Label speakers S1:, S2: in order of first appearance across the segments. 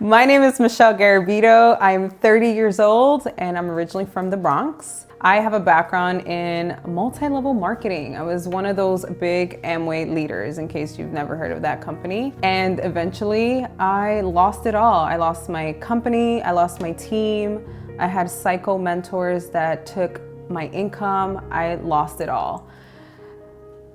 S1: My name is Michelle Garabito. I'm 30 years old and I'm originally from the Bronx. I have a background in multi-level marketing. I was one of those big Amway leaders, in case you've never heard of that company. And eventually I lost it all. I lost my company, I lost my team. I had psycho mentors that took my income. I lost it all.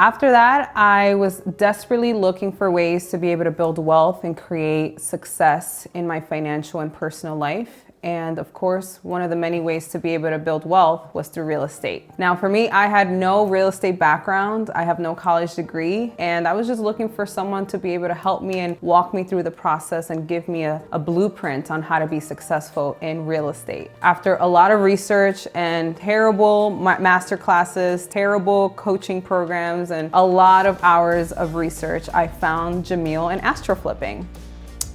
S1: After that, I was desperately looking for ways to be able to build wealth and create success in my financial and personal life. And of course, one of the many ways to be able to build wealth was through real estate. Now for me, I had no real estate background. I have no college degree. And I was just looking for someone to be able to help me and walk me through the process and give me a blueprint on how to be successful in real estate. After a lot of research and terrible master classes, terrible coaching programs, and a lot of hours of research, I found Jamil and Astral Flipping.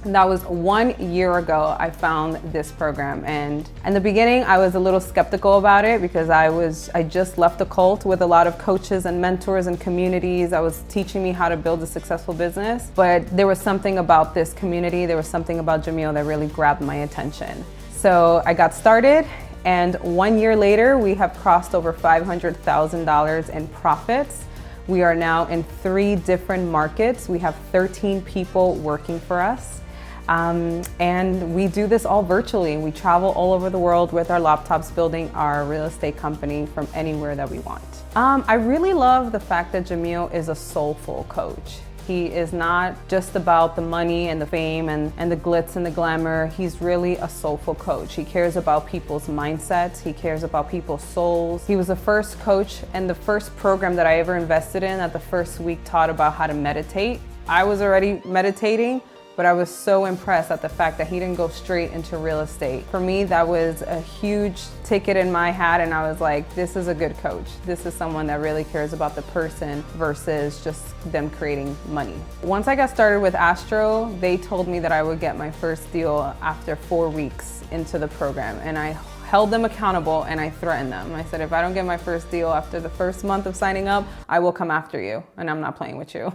S1: And that was 1 year ago I found this program, and in the beginning I was a little skeptical about it because I just left the cult with a lot of coaches and mentors and communities. I was teaching me how to build a successful business, but there was something about this community, there was something about Jamil that really grabbed my attention. So I got started, and 1 year later we have crossed over $500,000 in profits. We are now in 3 different markets. We have 13 people working for us. And we do this all virtually. We travel all over the world with our laptops building our real estate company from anywhere that we want. I really love the fact that Jamil is a soulful coach. He is not just about the money and the fame and the glitz and the glamour. He's really a soulful coach. He cares about people's mindsets. He cares about people's souls. He was the first coach and the first program that I ever invested in that the first week taught about how to meditate. I was already meditating, but I was so impressed at the fact that he didn't go straight into real estate. For me, that was a huge ticket in my hat, and I was like, this is a good coach. This is someone that really cares about the person versus just them creating money. Once I got started with Astro, they told me that I would get my first deal after 4 weeks into the program, and I held them accountable and I threatened them. I said, if I don't get my first deal after the first month of signing up, I will come after you, and I'm not playing with you.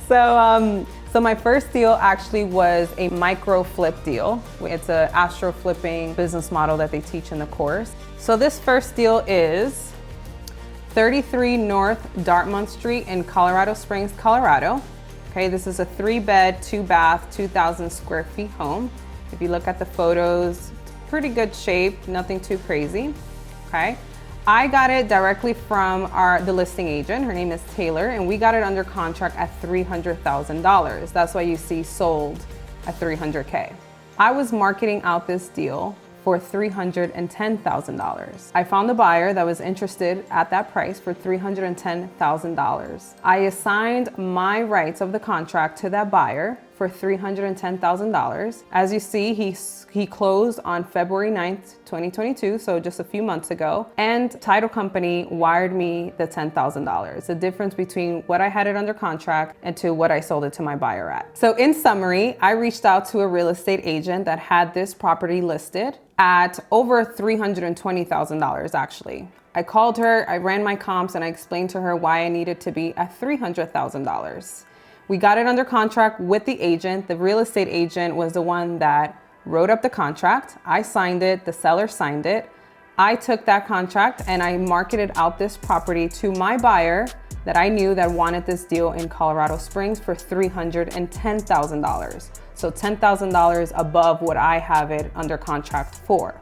S1: So my first deal actually was a micro flip deal. It's an Astral Flipping business model that they teach in the course. So this first deal is 33 North Dartmouth Street in Colorado Springs, Colorado. Okay, this is a 3-bed, 2-bath, 2,000 square feet home. If you look at the photos, it's pretty good shape, nothing too crazy, okay? I got it directly from the listing agent. Her name is Taylor, and we got it under contract at $300,000. That's why you see sold at $300K. I was marketing out this deal for $310,000. I found a buyer that was interested at that price for $310,000. I assigned my rights of the contract to that buyer for $310,000. As you see, he closed on February 9th, 2022, so just a few months ago, and title company wired me the $10,000, the difference between what I had it under contract and to what I sold it to my buyer at. So in summary, I reached out to a real estate agent that had this property listed at over $320,000 actually. I called her, I ran my comps, and I explained to her why I needed to be at $300,000. We got it under contract with the agent. The real estate agent was the one that wrote up the contract. I signed it, the seller signed it. I took that contract and I marketed out this property to my buyer that I knew that wanted this deal in Colorado Springs for $310,000. So $10,000 above what I have it under contract for.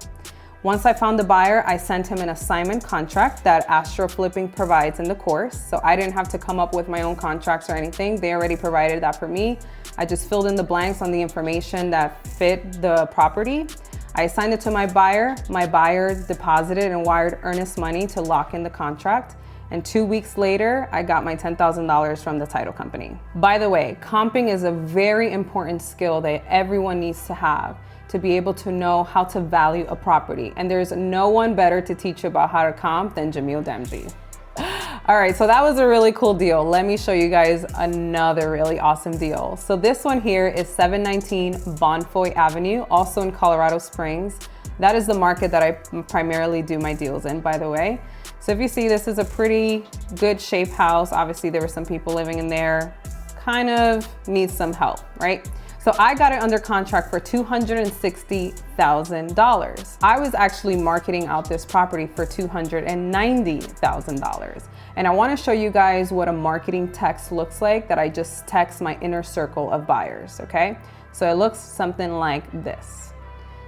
S1: Once I found the buyer, I sent him an assignment contract that Astral Flipping provides in the course. So I didn't have to come up with my own contracts or anything. They already provided that for me. I just filled in the blanks on the information that fit the property. I assigned it to my buyer. My buyer deposited and wired earnest money to lock in the contract. And 2 weeks later, I got my $10,000 from the title company. By the way, comping is a very important skill that everyone needs to have to be able to know how to value a property. And there's no one better to teach you about how to comp than Jamil Damji. All right, so that was a really cool deal. Let me show you guys another really awesome deal. So this one here is 719 Bonfoy Avenue, also in Colorado Springs. That is the market that I primarily do my deals in, by the way. So if you see, this is a pretty good shape house. Obviously there were some people living in there, kind of needs some help, right? So I got it under contract for $260,000. I was actually marketing out this property for $290,000. And I want to show you guys what a marketing text looks like that I just text my inner circle of buyers, okay? So it looks something like this.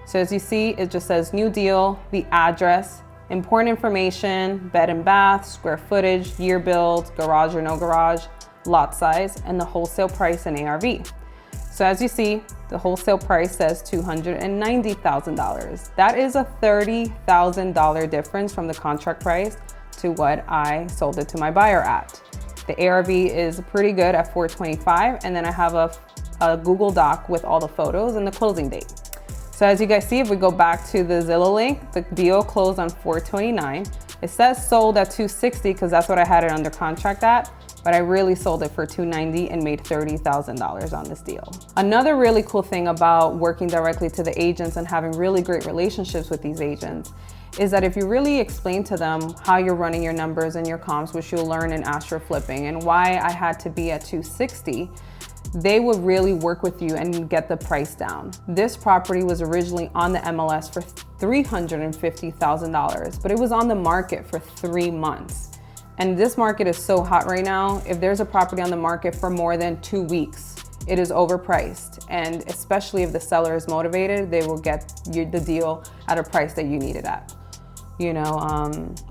S1: So as you see, it just says new deal, the address, important information, bed and bath, square footage, year build, garage or no garage, lot size, and the wholesale price and ARV. So as you see, the wholesale price says $290,000. That is a $30,000 difference from the contract price to what I sold it to my buyer at. The ARV is pretty good at $425, and then I have a Google Doc with all the photos and the closing date. So as you guys see, if we go back to the Zillow link, the deal closed on $429. It says sold at $260 because that's what I had it under contract at, but I really sold it for $290 and made $30,000 on this deal. Another really cool thing about working directly to the agents and having really great relationships with these agents is that if you really explain to them how you're running your numbers and your comps, which you'll learn in Astral Flipping, and why I had to be at $260, they would really work with you and get the price down. This property was originally on the MLS for $350,000, but it was on the market for 3 months. And this market is so hot right now. If there's a property on the market for more than 2 weeks, it is overpriced. And especially if the seller is motivated, they will get you the deal at a price that you need it at. You know,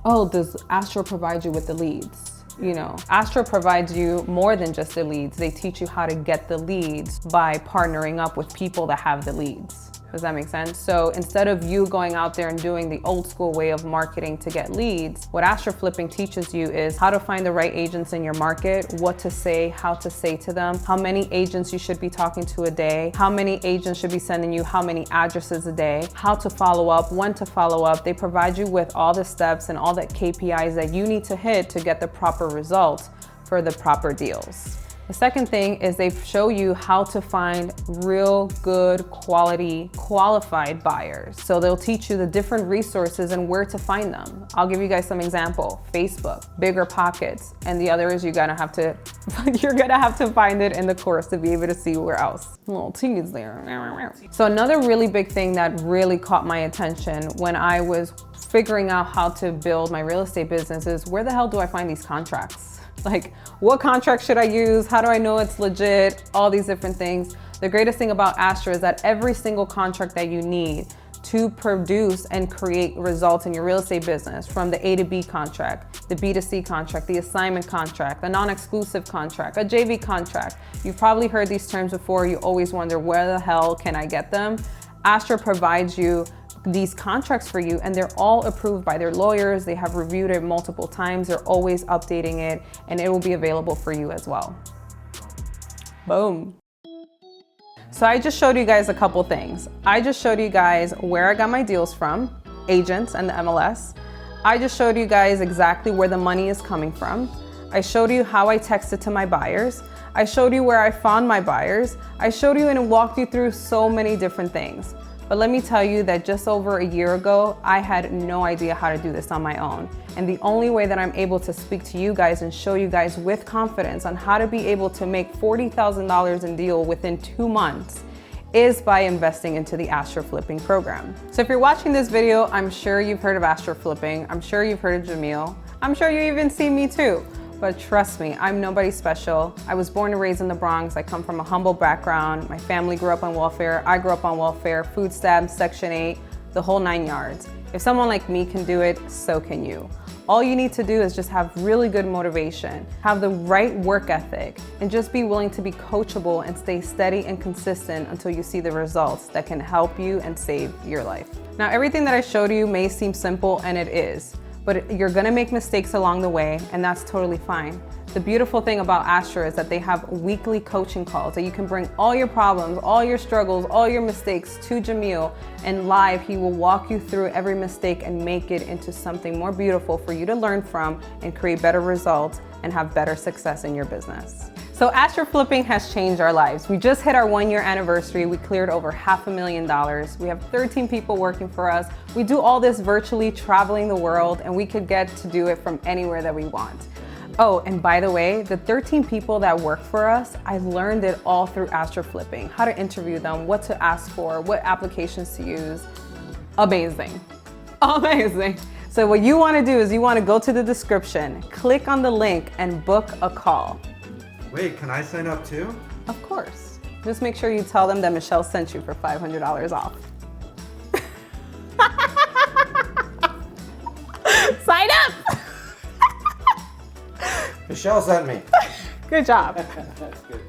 S1: oh, does Astro provide you with the leads? You know, Astro provides you more than just the leads. They teach you how to get the leads by partnering up with people that have the leads. Does that make sense? So instead of you going out there and doing the old school way of marketing to get leads, what Astral Flipping teaches you is how to find the right agents in your market, what to say, how to say to them, how many agents you should be talking to a day, how many agents should be sending you how many addresses a day, how to follow up, when to follow up. They provide you with all the steps and all the KPIs that you need to hit to get the proper results for the proper deals. The second thing is they show you how to find real good quality qualified buyers. So they'll teach you the different resources and where to find them. I'll give you guys some example. Facebook, Bigger Pockets, and the other is you're gonna have to find it in the course to be able to see where else. Little tease there. So another really big thing that really caught my attention when I was figuring out how to build my real estate business is where the hell do I find these contracts? Like, what contract should I use? How do I know it's legit? All these different things. The greatest thing about Astro is that every single contract that you need to produce and create results in your real estate business, from the A to B contract, the B to C contract, the assignment contract, the non-exclusive contract, a JV contract. You've probably heard these terms before. You always wonder, where the hell can I get them? Astro provides you these contracts for you, and they're all approved by their lawyers. They have reviewed it multiple times. They're always updating it, and it will be available for you as well. Boom. So I just showed you guys a couple things. I just showed you guys where I got my deals from, agents and the MLS. I just showed you guys exactly where the money is coming from. I showed you how I texted to my buyers. I showed you where I found my buyers. I showed you and walked you through so many different things. But let me tell you that just over a year ago, I had no idea how to do this on my own. And the only way that I'm able to speak to you guys and show you guys with confidence on how to be able to make $40,000 in deal within 2 months is by investing into the Astral Flipping program. So if you're watching this video, I'm sure you've heard of Astral Flipping. I'm sure you've heard of Jamil. I'm sure you even see me too. But trust me, I'm nobody special. I was born and raised in the Bronx. I come from a humble background. My family grew up on welfare. I grew up on welfare, food stamps, Section 8, the whole 9 yards. If someone like me can do it, so can you. All you need to do is just have really good motivation, have the right work ethic, and just be willing to be coachable and stay steady and consistent until you see the results that can help you and save your life. Now, everything that I showed you may seem simple, and it is. But you're gonna make mistakes along the way, and that's totally fine. The beautiful thing about Astro is that they have weekly coaching calls that you can bring all your problems, all your struggles, all your mistakes to Jamil, and live he will walk you through every mistake and make it into something more beautiful for you to learn from and create better results and have better success in your business. So Astral Flipping has changed our lives. We just hit our 1-year anniversary. We cleared over $500,000. We have 13 people working for us. We do all this virtually, traveling the world, and we could get to do it from anywhere that we want. Oh, and by the way, the 13 people that work for us, I learned it all through Astral Flipping. How to interview them, what to ask for, what applications to use. Amazing. Amazing. So what you want to do is you want to go to the description, click on the link, and book a call.
S2: Wait, can I sign up too?
S1: Of course. Just make sure you tell them that Michelle sent you for $500 off. Sign up!
S2: Michelle sent me.
S1: Good job.
S2: That's good.